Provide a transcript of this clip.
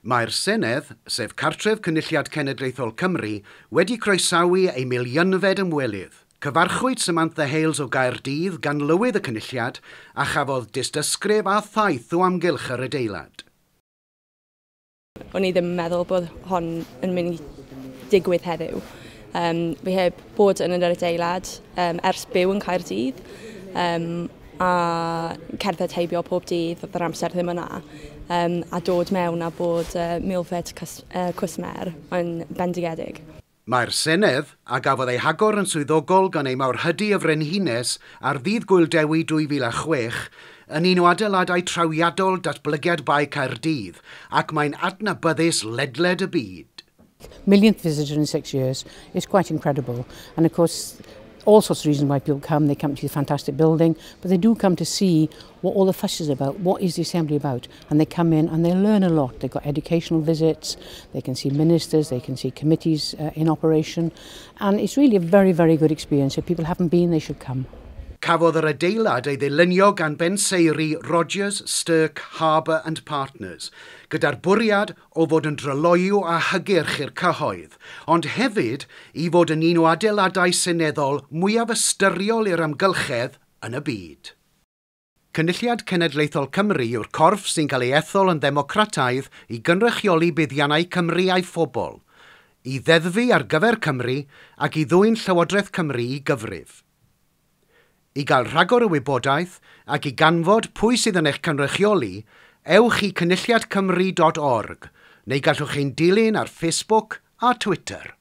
Mae'r Senedd, sef cartref Cynulliad Cenedlaethol Cymru, wedi croesawu ei miliynfed ymwelydd. Cyfarchwyd Samantha Hailes o Gaerdydd gan Llywydd y Cynulliad a chafodd dystysgrif a thaith o amgylch yr adeilad. O'n i ddim yn meddwl bod hon yn mynd i digwydd heddiw. Fi heb bod yn yr adeilad ers byw yn Caerdydd a cerdded heibio pob dydd, yr amser ddim yna, a dod mewn a bod milfed cwsmer yn bendigedig. Mae'r Senedd, a gafodd ei hagor yn swyddogol gan ei Mae'r Hydy y Frenhines ar Ddydd Gŵyl Dewi 2006, yn un o adeiladau trawiadol datblygiad Bae Caerdydd, ac mae'n adnabyddus ledled y byd. Millionth visitor in 6 years is quite incredible, and of course all sorts of reasons why people come. They come to the fantastic building, but they do come to see what all the fuss is about, what is the assembly about, and they come in and they learn a lot. They've got educational visits, they can see ministers, they can see committees in operation, and it's really a very, very good experience. If people haven't been, they should come. Cafodd yr adeilad ei ddilynio gan benseiri Rogers, Stirk, Harbour and Partners, gyda'r bwriad o fod yn dryloyw a hygyrch i'r cyhoedd, ond hefyd i fod yn un o adeiladau seneddol mwyaf ystyriol i'r amgylchedd yn y byd. Cynulliad Cenedlaethol Cymru yw'r corff sy'n cael ei ethol yn ddemocrataidd i gynrychioli buddiannau Cymru a'i phobl, i ddeddfu ar gyfer Cymru ac i ddwyn Llywodraeth Cymru i gyfrif. I gael rhagor y wybodaeth ac i ganfod pwy sydd yn eich cynrychioli, ewch i cynulliadcymru.org neu gallwch chi'n dilyn ar Facebook a Twitter.